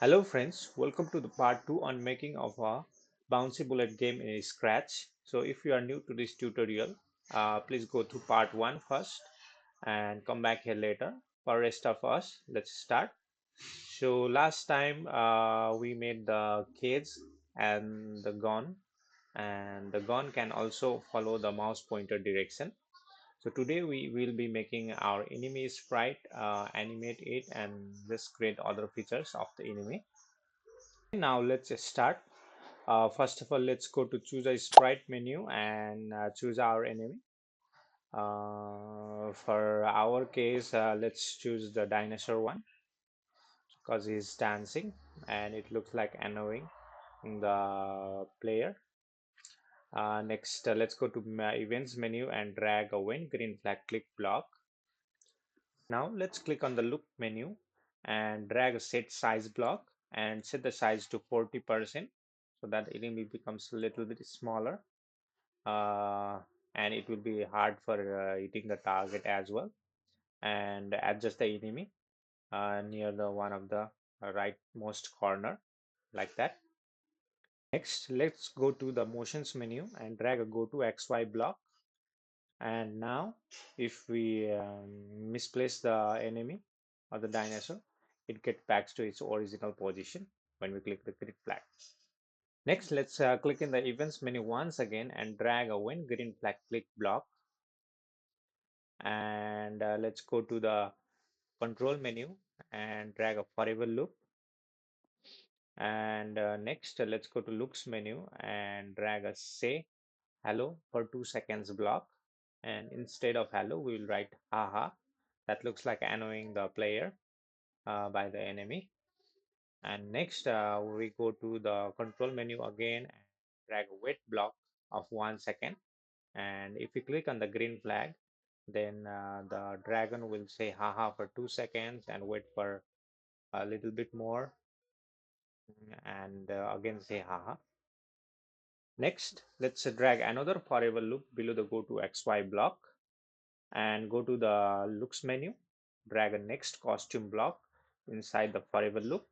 Hello friends, welcome to the part 2 on making of a Bouncy Bullet game in Scratch. So if you are new to this tutorial, please go to part 1 first and come back here later. For rest of us, let's start. So last time we made the cage and the gun can also follow the mouse pointer direction. So today we will be making our enemy sprite, animate it and just create other features of the enemy. Now let's start. First of all, let's go to choose a sprite menu and choose our enemy. For our case, let's choose the dinosaur one because he's dancing and it looks like annoying the player. Next, let's go to my events menu and drag a when green flag click block. Now let's click on the look menu and drag a set size block and set the size to 40% so that enemy becomes a little bit smaller, uh, and it will be hard for hitting the target as well. And adjust the enemy near the one of the rightmost corner like that. Next, let's go to the motions menu and drag a go to XY block. And now if we misplace the enemy or the dinosaur, it gets back to its original position when we click the green flag. Next, let's click in the events menu once again and drag a when green flag click block. And let's go to the control menu and drag a forever loop. And next, let's go to looks menu and drag a say hello for 2 seconds block. And instead of hello, we will write haha. That looks like annoying the player by the enemy. And next, we go to the control menu again and drag a wait block of 1 second. And if we click on the green flag, then the dragon will say haha for 2 seconds and wait for a little bit more and again say haha. Next, let's drag another forever loop below the go to XY block and go to the looks menu, drag a next costume block inside the forever loop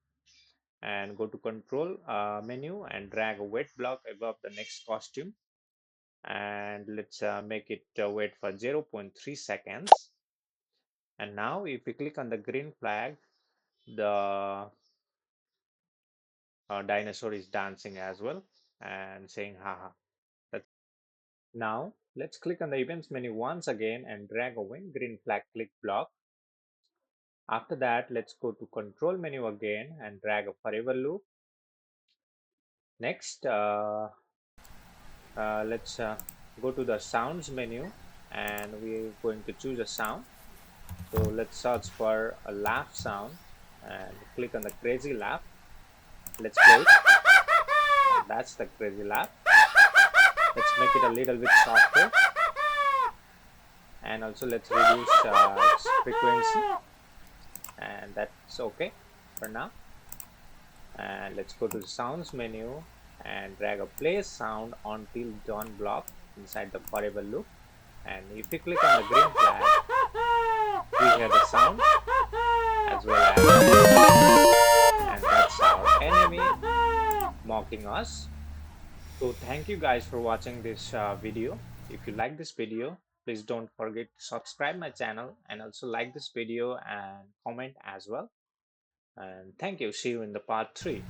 and go to control menu and drag a wait block above the next costume, and let's make it wait for 0.3 seconds. And now if we click on the green flag, the dinosaur is dancing as well and saying haha. Now let's click on the events menu once again and drag a when green flag click block. After that, let's go to control menu again and drag a forever loop. Next, let's go to the sounds menu and we're going to choose a sound. So let's search for a laugh sound and click on the crazy laugh. Let's play it. That's the crazy laugh. Let's make it a little bit softer. And also let's reduce its frequency. And that's okay for now. And let's go to the sounds menu and drag a play sound until done block inside the forever loop. And if you click on the green flag, we hear the sound as well as, and that's our enemy mocking us. So thank you guys for watching this video. If you like this video, please don't forget to subscribe my channel and also like this video and comment as well. And thank you. See you in the part 3.